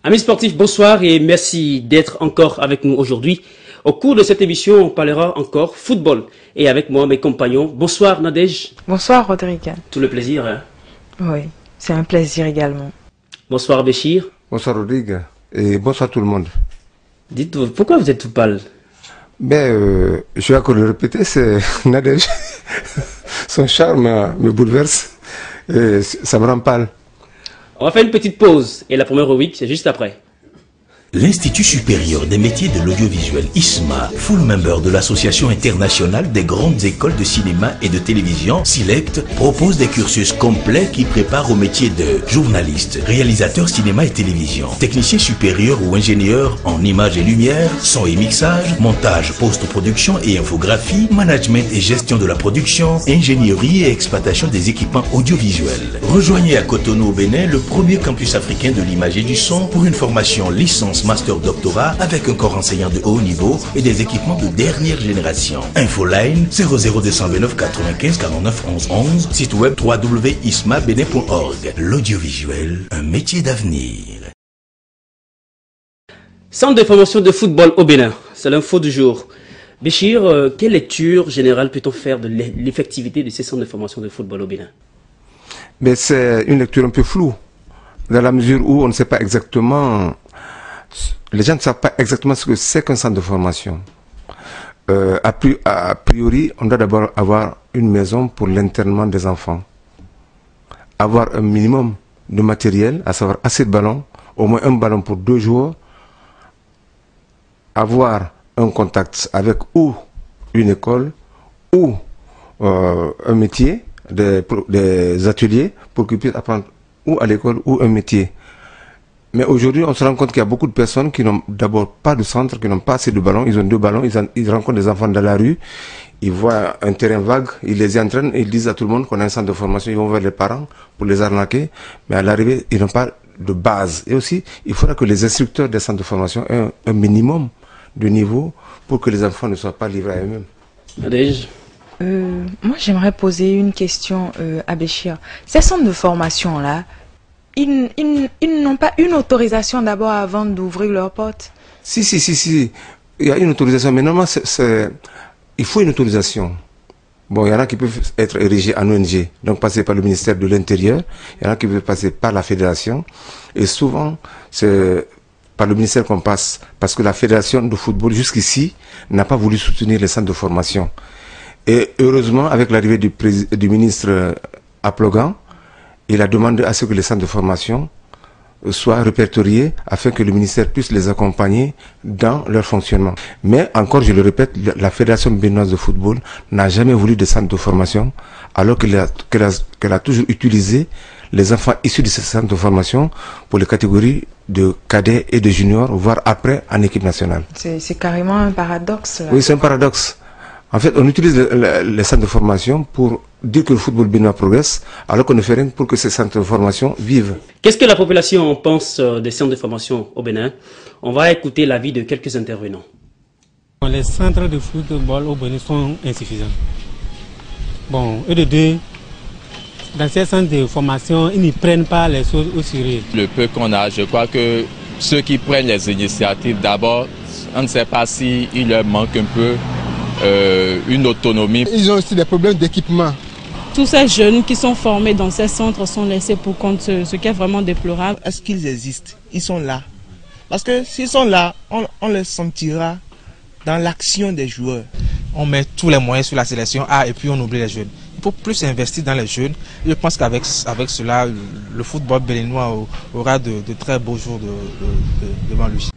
Amis sportifs, bonsoir et merci d'être encore avec nous aujourd'hui. Au cours de cette émission, on parlera encore football. Et avec moi, mes compagnons. Bonsoir Nadège. Bonsoir Rodrigue. Tout le plaisir. Hein? Oui, c'est un plaisir également. Bonsoir Béchir. Bonsoir Rodrigue et bonsoir tout le monde. Dites-vous, pourquoi vous êtes tout pâle? Je vais encore le répéter, c'est Nadège. Son charme me bouleverse et ça me rend pâle. On va faire une petite pause et la première rubrique, c'est juste après. L'Institut supérieur des métiers de l'audiovisuel ISMA, full member de l'Association internationale des grandes écoles de cinéma et de télévision, SILECT, propose des cursus complets qui préparent au métier de journaliste, réalisateur cinéma et télévision, technicien supérieur ou ingénieur en images et lumière, son et mixage, montage, post-production et infographie, management et gestion de la production, ingénierie et exploitation des équipements audiovisuels. Rejoignez à Cotonou au Bénin le premier campus africain de l'image et du son pour une formation licence master doctorat avec un corps enseignant de haut niveau et des équipements de dernière génération. Infoline 00229 95 49 11 11, site web www.ismabenin.org. L'audiovisuel, un métier d'avenir. Centre de formation de football au Bénin, c'est l'info du jour. Béchir, quelle lecture générale peut-on faire de l'effectivité de ces centres de formation de football au Bénin? Mais c'est une lecture un peu floue, dans la mesure où on ne sait pas exactement... Les gens ne savent pas exactement ce que c'est qu'un centre de formation. A priori, on doit d'abord avoir une maison pour l'internement des enfants. Avoir un minimum de matériel, à savoir assez de ballons, au moins un ballon pour 2 jours. Avoir un contact avec ou une école ou un métier, des ateliers pour qu'ils puissent apprendre ou à l'école ou un métier. Mais aujourd'hui, on se rend compte qu'il y a beaucoup de personnes qui n'ont d'abord pas de centre, qui n'ont pas assez de ballons. Ils ont 2 ballons, ils rencontrent des enfants dans la rue, ils voient un terrain vague, ils les entraînent et ils disent à tout le monde qu'on a un centre de formation. Ils vont vers les parents pour les arnaquer, mais à l'arrivée, ils n'ont pas de base. Et aussi, il faudra que les instructeurs des centres de formation aient un minimum de niveau pour que les enfants ne soient pas livrés à eux-mêmes. Nadège. Moi, j'aimerais poser une question à Béchir. Ces centres de formation-là, ils n'ont pas une autorisation d'abord avant d'ouvrir leurs portes? Si. Il y a une autorisation, mais normalement, il faut une autorisation. Bon, il y en a qui peuvent être érigés en ONG, donc passer par le ministère de l'Intérieur. Il y en a qui peuvent passer par la fédération. Et souvent, c'est par le ministère qu'on passe, parce que la fédération de football, jusqu'ici, n'a pas voulu soutenir les centres de formation. Et heureusement, avec l'arrivée du ministre Aplogan, il a demandé à ce que les centres de formation soient répertoriés afin que le ministère puisse les accompagner dans leur fonctionnement. Mais encore, je le répète, la Fédération béninoise de football n'a jamais voulu de centres de formation, alors qu'elle a toujours utilisé les enfants issus de ces centres de formation pour les catégories de cadets et de juniors, voire après en équipe nationale. C'est carrément un paradoxe. Là. Oui, c'est un paradoxe. En fait, on utilise les centres de formation pour dire que le football béninois progresse, alors qu'on ne fait rien pour que ces centres de formation vivent. Qu'est-ce que la population pense des centres de formation au Bénin? On va écouter l'avis de quelques intervenants. Les centres de football au Bénin sont insuffisants. Bon, et de deux, dans ces centres de formation, ils ne prennent pas les choses au sérieux. Le peu qu'on a, je crois que ceux qui prennent les initiatives, d'abord, on ne sait pas s'il leur manque un peu une autonomie. Ils ont aussi des problèmes d'équipement. Tous ces jeunes qui sont formés dans ces centres sont laissés pour compte, ce qui est vraiment déplorable. Est-ce qu'ils existent? Ils sont là. Parce que s'ils sont là, on les sentira dans l'action des joueurs. On met tous les moyens sur la sélection A et puis on oublie les jeunes. Il faut plus investir dans les jeunes. Je pense qu'avec cela, le football béninois aura de très beaux jours devant lui.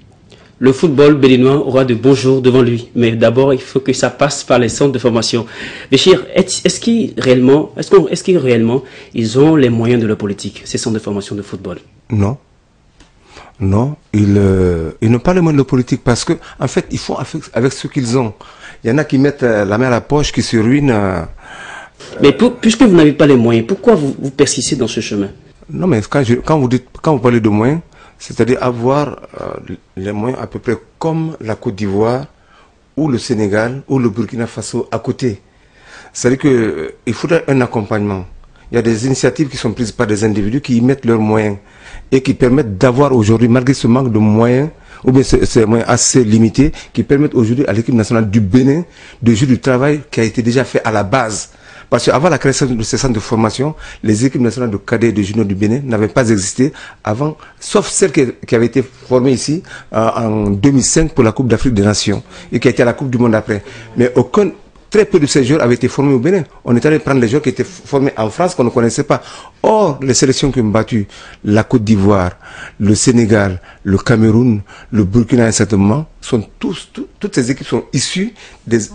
Le football béninois aura de beaux jours devant lui. Mais d'abord, il faut que ça passe par les centres de formation. Béchir, est-ce qu'ils réellement, ils ont les moyens de leur politique, ces centres de formation de football? Non. Non, ils n'ont pas les moyens de politique parce que, en fait, ils font avec ce qu'ils ont. Il y en a qui mettent la main à la poche, qui se ruinent. Mais puisque vous n'avez pas les moyens, pourquoi vous persistez dans ce chemin? Non, mais quand vous parlez de moyens, c'est-à-dire avoir les moyens à peu près comme la Côte d'Ivoire ou le Sénégal ou le Burkina Faso à côté. C'est-à-dire qu'il faudrait un accompagnement. il y a des initiatives qui sont prises par des individus qui y mettent leurs moyens et qui permettent d'avoir aujourd'hui, malgré ce manque de moyens, ou bien ces moyens assez limités, qui permettent aujourd'hui à l'équipe nationale du Bénin de jouer du travail qui a été déjà fait à la base. Parce qu'avant la création de ces centres de formation, les équipes nationales de cadets et de juniors du Bénin n'avaient pas existé avant, sauf celle qui avait été formée ici en 2005 pour la Coupe d'Afrique des Nations et qui a été à la Coupe du Monde après. Mais très peu de ces joueurs avaient été formés au Bénin. On est allé prendre les joueurs qui étaient formés en France qu'on ne connaissait pas. Or, les sélections qui ont battu la Côte d'Ivoire, le Sénégal, le Cameroun, le Burkina à un certain moment, toutes ces équipes sont issues des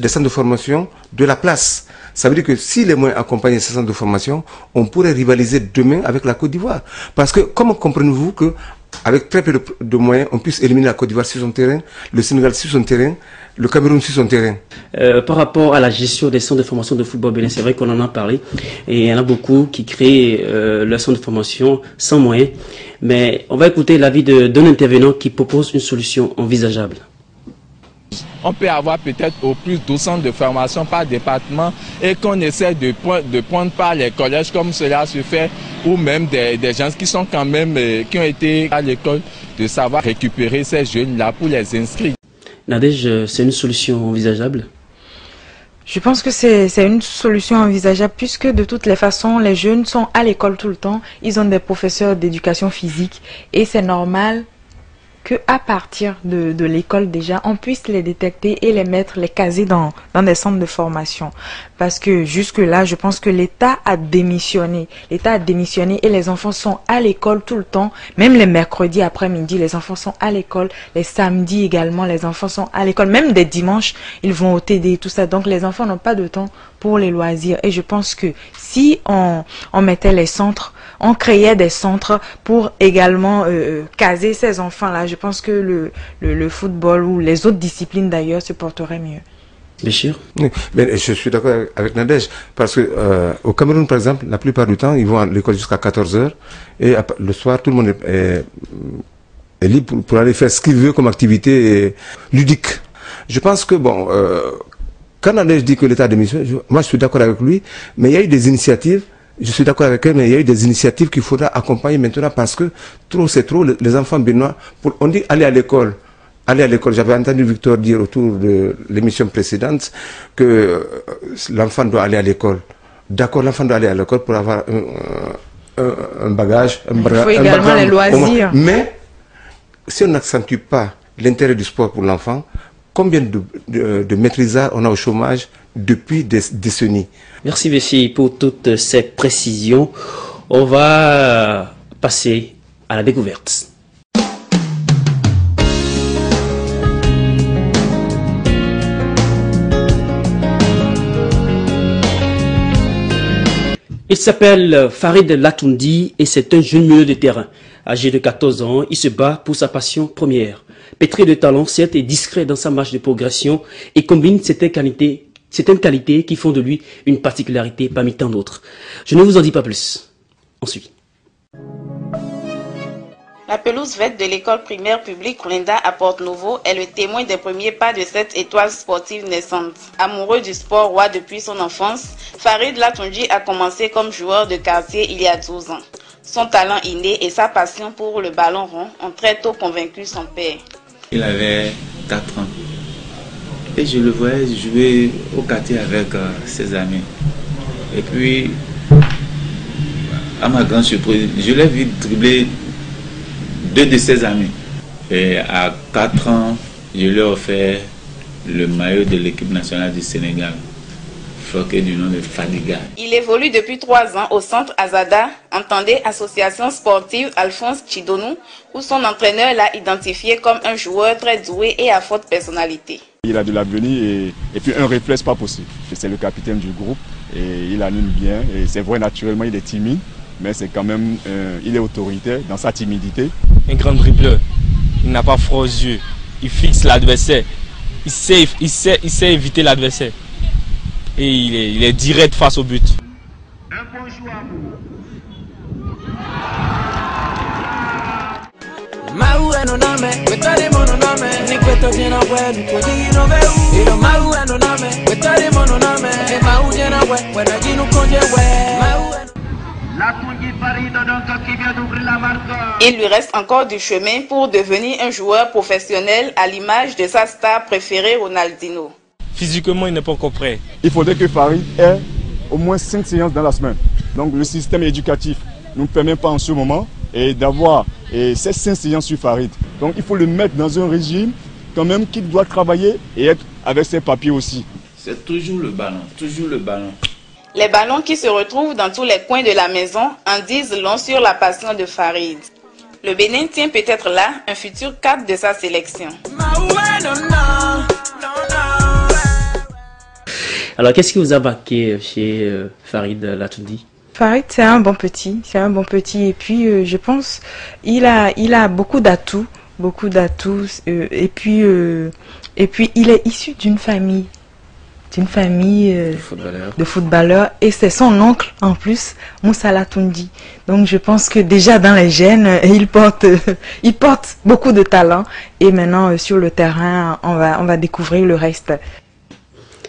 centres de formation de la place. Ça veut dire que si les moyens accompagnaient ces centres de formation, on pourrait rivaliser demain avec la Côte d'Ivoire. Parce que comment comprenez-vous que avec très peu de moyens, on puisse éliminer la Côte d'Ivoire sur son terrain, le Sénégal sur son terrain, le Cameroun sur son terrain? Par rapport à la gestion des centres de formation de football bénin, c'est vrai qu'on en a parlé. Et il y en a beaucoup qui créent leur centre de formation sans moyens. Mais on va écouter l'avis d'un intervenant qui propose une solution envisageable. On peut avoir peut-être au plus 12 centres de formation par département et qu'on essaie de prendre par les collèges comme cela se fait, ou même des gens qui sont quand même, qui ont été à l'école, de savoir récupérer ces jeunes-là pour les inscrire. Nadège, c'est une solution envisageable? Je pense que c'est une solution envisageable puisque de toutes les façons, les jeunes sont à l'école tout le temps. Ils ont des professeurs d'éducation physique et c'est normal qu'à partir de l'école déjà, on puisse les détecter et les mettre, les caser dans des centres de formation. Parce que jusque-là, je pense que l'État a démissionné. L'État a démissionné et les enfants sont à l'école tout le temps. Même les mercredis après-midi, les enfants sont à l'école. Les samedis également, les enfants sont à l'école. Même des dimanches, ils vont au TD, tout ça. Donc les enfants n'ont pas de temps pour les loisirs. Et je pense que si on mettait les centres, on créait des centres pour également caser ces enfants-là, je pense que le football ou les autres disciplines d'ailleurs se porteraient mieux. Béchir? Oui, mais je suis d'accord avec Nadège, parce que au Cameroun, par exemple, la plupart du temps, ils vont à l'école jusqu'à 14 h et le soir, tout le monde est libre pour aller faire ce qu'il veut comme activité ludique. Je pense que, bon, quand Nadège dit que l'État a démissionné, moi je suis d'accord avec lui, mais il y a eu des initiatives. Je suis d'accord avec elle, mais il y a eu des initiatives qu'il faudra accompagner maintenant parce que trop c'est trop. Les enfants béninois, on dit aller à l'école. Aller à l'école. J'avais entendu Victor dire autour de l'émission précédente que l'enfant doit aller à l'école. D'accord, l'enfant doit aller à l'école pour avoir un bagage. Il faut également les loisirs. Mais si on n'accentue pas l'intérêt du sport pour l'enfant, combien de maîtrisards on a au chômage depuis des décennies? Merci Bessi pour toutes ces précisions. On va passer à la découverte. Il s'appelle Farid Latoundi et c'est un jeune milieu de terrain. Âgé de 14 ans, il se bat pour sa passion première. Pétri de talent, certes, et discret dans sa marche de progression et combine certaines qualités qui font de lui une particularité parmi tant d'autres. Je ne vous en dis pas plus. Ensuite. La pelouse verte de l'école primaire publique Roulinda à Porte-Nouveau est le témoin des premiers pas de cette étoile sportive naissante. Amoureux du sport roi depuis son enfance, Farid Latoundi a commencé comme joueur de quartier il y a 12 ans. Son talent inné et sa passion pour le ballon rond ont très tôt convaincu son père. Il avait 4 ans et je le voyais jouer au quartier avec ses amis. Et puis, à ma grande surprise, je l'ai vu dribbler 2 de ses amis. Et à 4 ans, je lui ai offert le maillot de l'équipe nationale du Sénégal, floqué du nom de Fadiga. Il évolue depuis 3 ans au centre Azada, entendez Association sportive Alphonse Chidonou, où son entraîneur l'a identifié comme un joueur très doué et à forte personnalité. Il a de l'avenir et puis un réflexe pas possible. C'est le capitaine du groupe et il anime bien. Et c'est vrai, naturellement, il est timide, mais c'est quand même, il est autoritaire dans sa timidité. Un grand dribbleur, il n'a pas froid aux yeux, il fixe l'adversaire, il sait éviter l'adversaire et il est direct face au but. Un bon joueur. Maou Il lui reste encore du chemin pour devenir un joueur professionnel à l'image de sa star préférée Ronaldinho. Physiquement, il n'est pas encore prêt. Il faudrait que Farid ait au moins 5 séances dans la semaine. Donc le système éducatif ne nous permet pas en ce moment d'avoir ces 5 séances sur Farid. Donc il faut le mettre dans un régime quand même qu'il doit travailler et être avec ses papiers aussi. C'est toujours le ballon, toujours le ballon. Les ballons qui se retrouvent dans tous les coins de la maison en disent long sur la passion de Farid. Le Bénin tient peut-être là un futur cadre de sa sélection. Alors, qu'est-ce qui vous a marqué chez Farid Latoundi? Farid, c'est un bon petit, et puis je pense il a beaucoup d'atouts, et puis il est issu d'une famille de footballeurs, et c'est son oncle en plus, Moussa Latoundi. Donc je pense que déjà dans les gènes, il porte beaucoup de talent, et maintenant sur le terrain, on va découvrir le reste.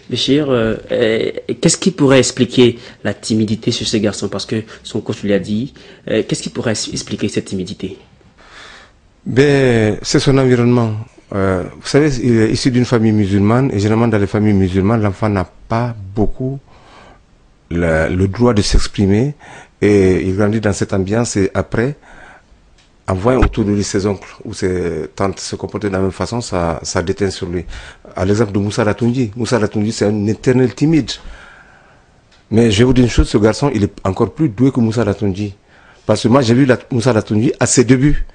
Béchir, qu'est-ce qui pourrait expliquer la timidité chez ce garçon? Parce que son coach lui a dit. Qu'est-ce qui pourrait expliquer cette timidité? Ben, c'est son environnement. Vous savez, il est issu d'une famille musulmane, et généralement dans les familles musulmanes, l'enfant n'a pas beaucoup le droit de s'exprimer, et il grandit dans cette ambiance, et après, en voyant autour de lui ses oncles ou ses tantes se comporter de la même façon, ça déteint sur lui. À l'exemple de Moussa Latoundi. Moussa Latoundi, c'est un éternel timide. Mais je vais vous dire une chose, ce garçon, il est encore plus doué que Moussa Latoundi. Parce que moi, j'ai vu Moussa Latoundi à ses débuts.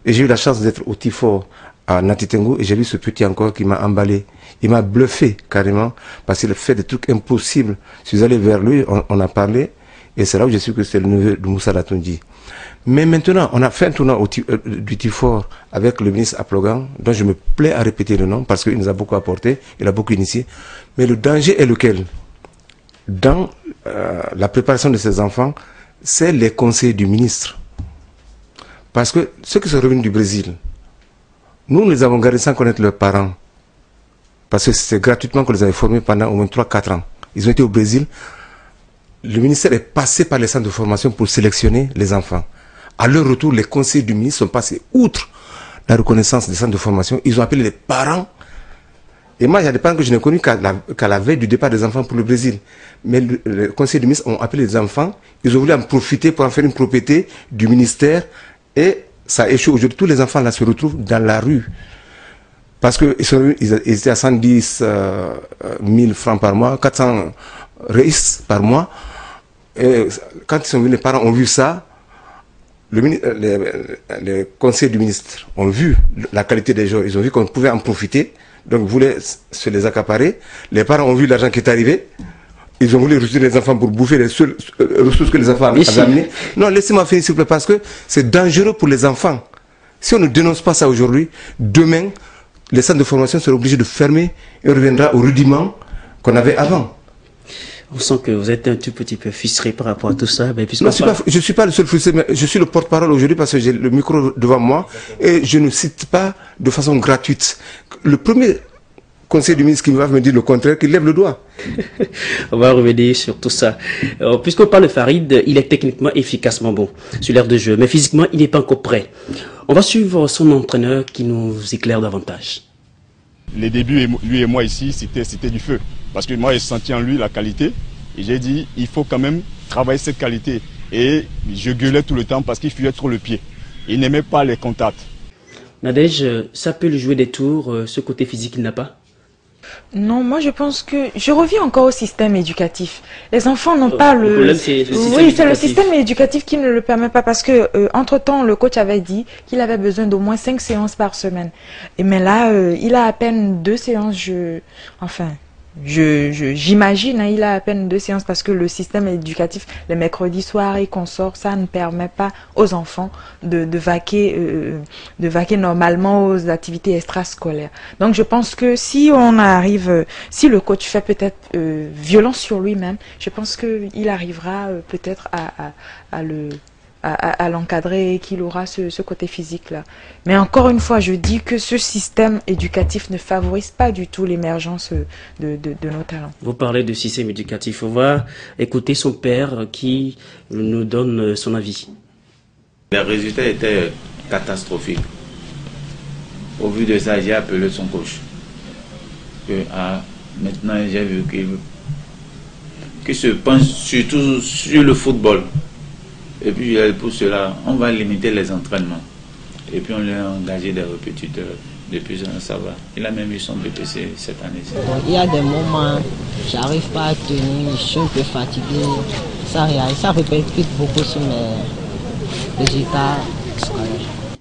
Et j'ai eu la chance d'être au Tifor à Natitengo, et j'ai vu ce petit encore qui m'a emballé. Il m'a bluffé carrément, parce qu'il fait des trucs impossibles. Je suis allé vers lui, on a parlé, et c'est là où j'ai su que c'est le neveu de Moussa Latoundi. Mais maintenant, on a fait un tournoi du Tifor avec le ministre Aplogan, dont je me plais à répéter le nom, parce qu'il nous a beaucoup apporté, il a beaucoup initié. Mais le danger est lequel? Dans la préparation de ces enfants, c'est les conseils du ministre. Parce que ceux qui sont revenus du Brésil, nous les avons gardés sans connaître leurs parents. Parce que c'est gratuitement qu'on les avait formés pendant au moins 3-4 ans. Ils ont été au Brésil. Le ministère est passé par les centres de formation pour sélectionner les enfants. À leur retour, les conseils du ministre sont passés outre la reconnaissance des centres de formation. Ils ont appelé les parents. Et moi, il y a des parents que je n'ai connus qu'à la veille du départ des enfants pour le Brésil. Mais les conseils du ministre ont appelé les enfants. Ils ont voulu en profiter pour en faire une propriété du ministère. Et ça a échoué. Aujourd'hui, tous les enfants là se retrouvent dans la rue. Parce qu'ils étaient à 110 000 francs par mois, 400 reis par mois. Et quand ils sont venus, les parents ont vu ça. Les conseils du ministre ont vu la qualité des gens. Ils ont vu qu'on pouvait en profiter. Donc ils voulaient se les accaparer. Les parents ont vu l'argent qui est arrivé. Ils ont voulu retirer les enfants pour bouffer les seules ressources que les enfants avaient amenées. Non, laissez-moi finir s'il vous plaît, parce que c'est dangereux pour les enfants. Si on ne dénonce pas ça aujourd'hui, demain, les centres de formation seront obligés de fermer et on reviendra au rudiment qu'on avait avant. On sent que vous êtes un tout petit peu frustré par rapport à tout ça. Mais non, je ne suis pas le seul frustré, mais je suis le porte-parole aujourd'hui parce que j'ai le micro devant moi et je ne cite pas de façon gratuite. Le premier conseil du ministre qui va me dire le contraire, qu'il lève le doigt. On va revenir sur tout ça. Puisqu'on parle de Farid, il est techniquement efficacement bon sur l'aire de jeu, mais physiquement, il n'est pas encore prêt. On va suivre son entraîneur qui nous éclaire davantage. Les débuts, lui et moi ici, c'était du feu. Parce que moi, j'ai senti en lui la qualité. Et j'ai dit, il faut quand même travailler cette qualité. Et je gueulais tout le temps parce qu'il fuyait trop le pied. Il n'aimait pas les contacts. Nadège, ça peut lui jouer des tours, ce côté physique qu'il n'a pas? Non, moi je pense que je reviens encore au système éducatif. Les enfants n'ont pas le... problème, c'est le système oui, c'est le système éducatif qui ne le permet pas parce que entre-temps, le coach avait dit qu'il avait besoin d'au moins 5 séances par semaine. Mais là, il a à peine 2 séances. J'imagine, il a à peine 2 séances parce que le système éducatif, les mercredis soirs et consorts, ça ne permet pas aux enfants de vaquer normalement aux activités extrascolaires. Donc je pense que si si le coach fait peut-être violence sur lui-même, je pense qu'il arrivera peut-être à à l'encadrer et qu'il aura ce côté physique-là. Mais encore une fois, je dis que ce système éducatif ne favorise pas du tout l'émergence de nos talents. Vous parlez de système éducatif. On va écouter son père qui nous donne son avis. Les résultats étaient catastrophiques. Au vu de ça, j'ai appelé son coach. Maintenant, j'ai vu qu'il se penche surtout sur le football. Et puis pour cela, on va limiter les entraînements. Et puis on lui a engagé des répétiteurs. Depuis ça va. Il a même eu son BPC cette année-ci. Il y a des moments, j'arrive pas à tenir, je suis un peu fatigué. Ça répercute beaucoup sur mes résultats scolaires.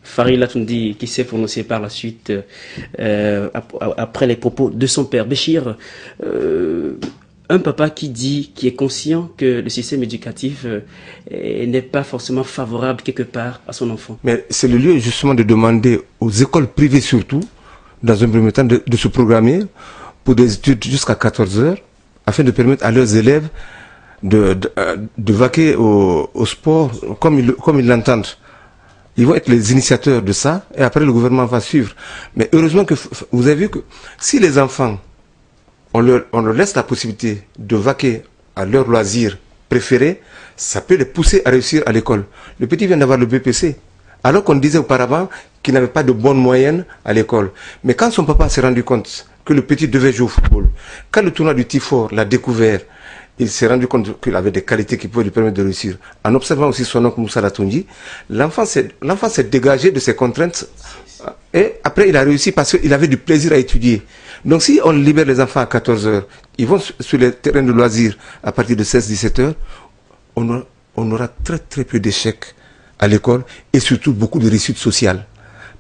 Farid Latoundi qui s'est prononcé par la suite après les propos de son père. Béchir, un papa qui est conscient que le système éducatif n'est pas forcément favorable quelque part à son enfant. Mais c'est le lieu justement de demander aux écoles privées surtout, dans un premier temps, de se programmer pour des études jusqu'à 14 heures, afin de permettre à leurs élèves de vaquer au sport comme ils l'entendent. Ils vont être les initiateurs de ça, et après le gouvernement va suivre. Mais heureusement que vous avez vu que si les enfants, on leur laisse la possibilité de vaquer à leurs loisirs préférés, ça peut les pousser à réussir à l'école. Le petit vient d'avoir le BPC, alors qu'on disait auparavant qu'il n'avait pas de bonne moyenne à l'école. Mais quand son papa s'est rendu compte que le petit devait jouer au football, quand le tournoi du Tifor l'a découvert, il s'est rendu compte qu'il avait des qualités qui pouvaient lui permettre de réussir. En observant aussi son oncle Moussa Latoundi, l'enfant s'est dégagé de ses contraintes et après il a réussi parce qu'il avait du plaisir à étudier. Donc si on libère les enfants à 14 heures, ils vont sur les terrains de loisirs à partir de 16-17 heures, on aura très très peu d'échecs à l'école et surtout beaucoup de réussite sociale.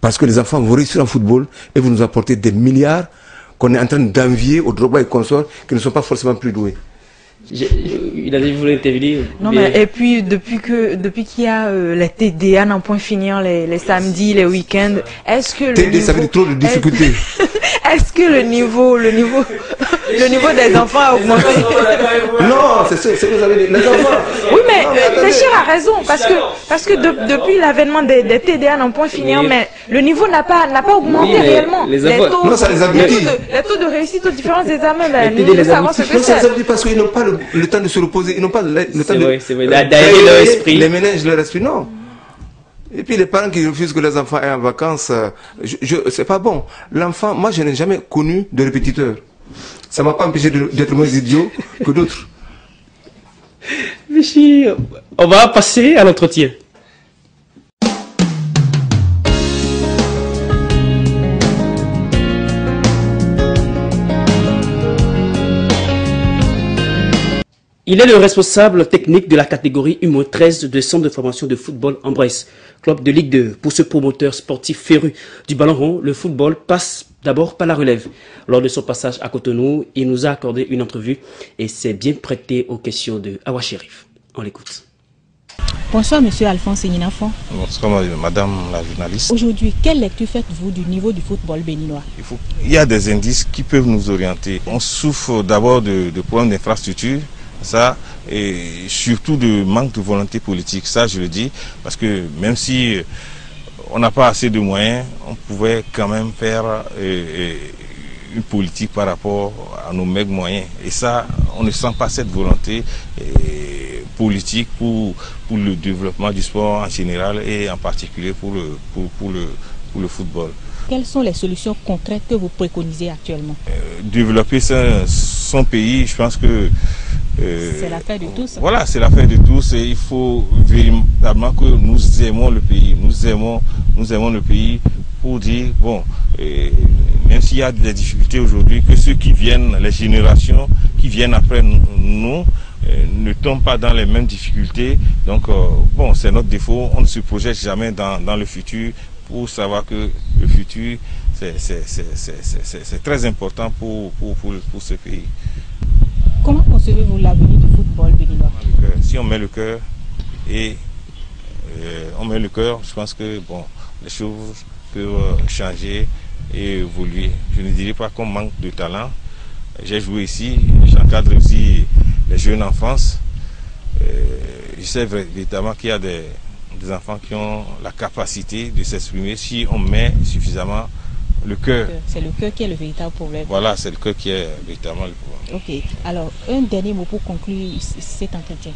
Parce que les enfants vont réussir en football et vont nous apporter des milliards qu'on est en train d'envier aux Drogba et consorts qui ne sont pas forcément plus doués. Il a dit vous voulez intervenir. Non mais et puis depuis qu'il y a les TDA n'en point finir les samedis, les week-ends, est-ce que TDA ça veut dire trop de difficultés. Est-ce que le niveau des enfants a augmenté? Non, c'est ce que vous avez dit. Les enfants. Oui, mais Béchir a raison parce que depuis l'avènement des TDA n'en point finir, mais le niveau n'a pas augmenté réellement. Les taux de réussite aux différents examens, nous savons ce que c'est. Ça veut dire parce qu'ils n'ont pas le temps de se reposer, ils n'ont pas le temps d'aérer leur esprit. Les ménages leur esprit, non. Et puis les parents qui refusent que les enfants aient en vacances, c'est pas bon. L'enfant, moi je n'ai jamais connu de répétiteur. Ça m'a pas empêché d'être moins idiot que d'autres. Béchir, on va passer à l'entretien. Il est le responsable technique de la catégorie U-13 de Centre de formation de football en Bresse, club de Ligue 2. Pour ce promoteur sportif féru du ballon rond, le football passe d'abord par la relève. Lors de son passage à Cotonou, il nous a accordé une entrevue et s'est bien prêté aux questions de Awa Sherif. On l'écoute. Bonsoir Monsieur Alphonse Ninafon. Bonsoir Madame la journaliste. Aujourd'hui, quelle lecture faites-vous du niveau du football béninois? Il y a des indices qui peuvent nous orienter. On souffre d'abord de problèmes d'infrastructure. Ça, et surtout de manque de volonté politique, ça je le dis, parce que même si on n'a pas assez de moyens, on pouvait quand même faire une politique par rapport à nos maigres moyens. Et ça, on ne sent pas cette volonté politique pour le développement du sport en général et en particulier pour le football. Quelles sont les solutions concrètes que vous préconisez actuellement? Développer son pays, je pense que c'est l'affaire de tous. Voilà, c'est l'affaire de tous et il faut véritablement que nous aimons le pays. Nous aimons le pays pour dire, bon, même s'il y a des difficultés aujourd'hui, que ceux qui viennent, les générations qui viennent après nous, ne tombent pas dans les mêmes difficultés. Donc, bon, c'est notre défaut. On ne se projette jamais dans le futur pour savoir que le futur, c'est très important pour ce pays. Comment concevez-vous l'avenir du football béninois? Si on met le cœur et je pense que bon, les choses peuvent changer et évoluer. Je ne dirais pas qu'on manque de talent. J'ai joué ici, j'encadre aussi les jeunes en France. Je sais véritablement qu'il y a des enfants qui ont la capacité de s'exprimer si on met suffisamment le cœur. C'est le cœur qui est le véritable problème. Voilà, c'est le cœur qui est véritablement le problème. Ok, alors un dernier mot pour conclure cet entretien.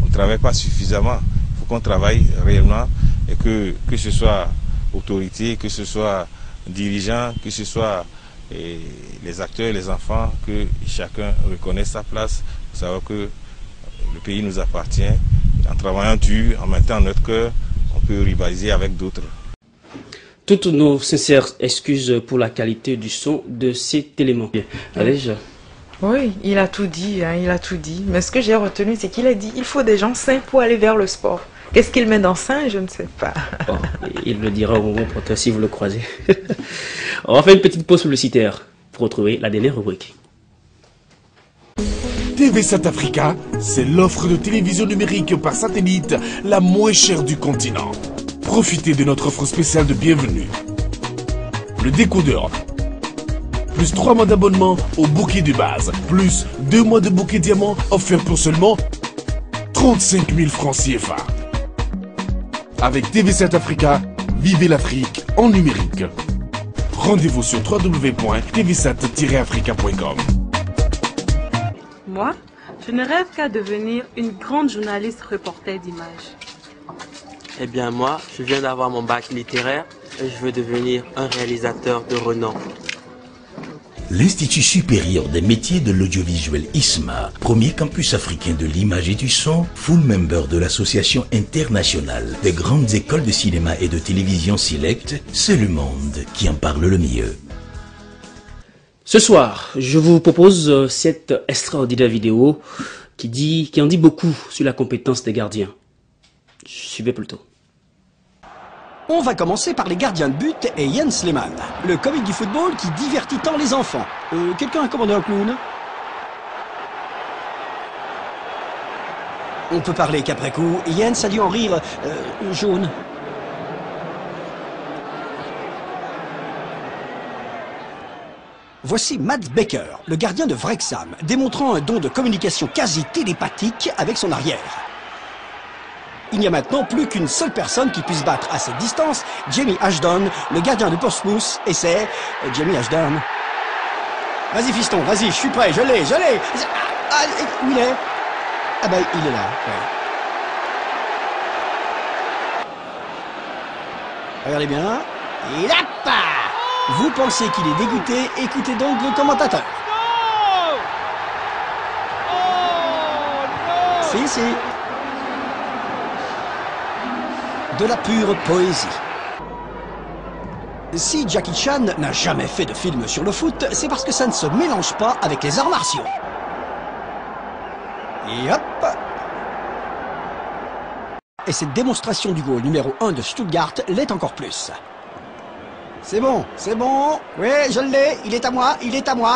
On ne travaille pas suffisamment. Il faut qu'on travaille réellement et que ce soit autorité, que ce soit dirigeants, que ce soit les acteurs, les enfants, que chacun reconnaisse sa place, pour savoir que le pays nous appartient. En travaillant dur, en mettant notre cœur, on peut rivaliser avec d'autres. Toutes nos sincères excuses pour la qualité du son de cet élément. Allez, Oui, il a tout dit, hein, il a tout dit. Mais ce que j'ai retenu, c'est qu'il a dit il faut des gens sains pour aller vers le sport. Qu'est-ce qu'il met dans sain? Je ne sais pas. Bon, il le dira au moment pour si vous le croisez. On va faire une petite pause publicitaire pour retrouver la dernière rubrique. TV7 Africa, c'est l'offre de télévision numérique par satellite la moins chère du continent. Profitez de notre offre spéciale de bienvenue. Le décodeur, plus 3 mois d'abonnement au bouquet de base, plus 2 mois de bouquet diamant offert pour seulement 35 000 francs CFA. Avec TV7 Africa, vivez l'Afrique en numérique. Rendez-vous sur www.tv7-africa.com. Moi, je ne rêve qu'à devenir une grande journaliste reporter d'images. Eh bien moi, je viens d'avoir mon bac littéraire et je veux devenir un réalisateur de renom. L'Institut supérieur des métiers de l'audiovisuel ISMA, premier campus africain de l'image et du son, full member de l'association internationale des grandes écoles de cinéma et de télévision Select, c'est le monde qui en parle le mieux. Ce soir, je vous propose cette extraordinaire vidéo qui en dit beaucoup sur la compétence des gardiens. Suivez plutôt. On va commencer par les gardiens de but et Jens Lehmann, le comique du football qui divertit tant les enfants. Quelqu'un a commandé un clown? On peut parler qu'après coup, Jens a dû en rire jaune. Voici Matt Baker, le gardien de Wrexham, démontrant un don de communication quasi télépathique avec son arrière. Il n'y a maintenant plus qu'une seule personne qui puisse battre à cette distance, Jamie Ashdown, le gardien de Portsmouth, et c'est Jamie Ashdown. Vas-y fiston, vas-y, je suis prêt, je l'ai. Ah, où il est? Ah bah il est là, ouais. Regardez bien. Et là, vous pensez qu'il est dégoûté, écoutez donc le commentateur. Si. De la pure poésie. Si Jackie Chan n'a jamais fait de film sur le foot, c'est parce que ça ne se mélange pas avec les arts martiaux. Et hop! Et cette démonstration du goal numéro 1 de Stuttgart l'est encore plus. C'est bon. Oui, je l'ai, il est à moi. Il est à vous,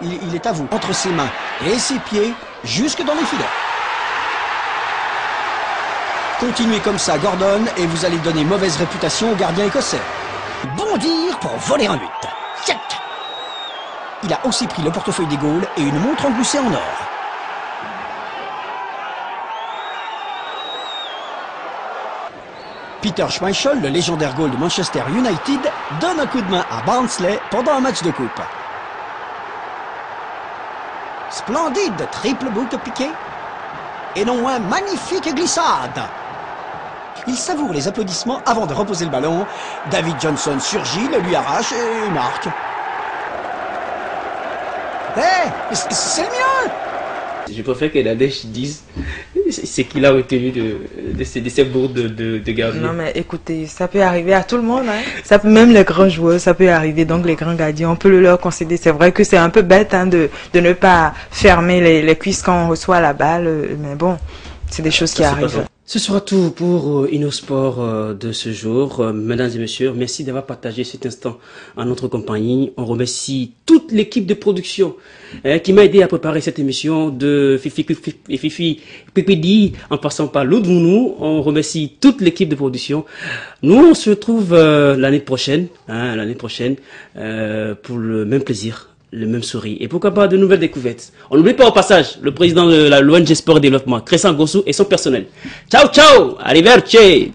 il est à vous. Entre ses mains et ses pieds, jusque dans les filets. Continuez comme ça, Gordon, et vous allez donner mauvaise réputation au gardien écossais. Bondir pour voler un but. Tchac! Il a aussi pris le portefeuille des Gaules et une montre engloussée en or. Peter Schmeichel, le légendaire goal de Manchester United, donne un coup de main à Barnsley pendant un match de coupe. Splendide triple boucle piqué. Et non moins magnifique glissade. Il savoure les applaudissements avant de reposer le ballon. David Johnson surgit, le lui arrache et marque. C'est le mien! Je préfère que Nadège dise ce qu'il a retenu de ces bourdes de gardien. Non mais écoutez, ça peut arriver à tout le monde. Hein. Ça peut, même les grands joueurs, ça peut arriver. Donc les grands gardiens, on peut le leur concéder. C'est vrai que c'est un peu bête hein, de ne pas fermer les cuisses quand on reçoit la balle. Mais bon, c'est des choses qui arrivent. Ce sera tout pour InnoSport de ce jour. Mesdames et messieurs, merci d'avoir partagé cet instant en notre compagnie. On remercie toute l'équipe de production qui m'a aidé à préparer cette émission, de Fifi Pipidi en passant par Loudvounou. On remercie toute l'équipe de production. Nous, on se retrouve l'année prochaine pour le même plaisir. le même sourire. Et pourquoi pas de nouvelles découvertes. On n'oublie pas au passage le président de l'ONG Sport et Développement, Crescent Gossou et son personnel. Ciao, ciao, arrivederci.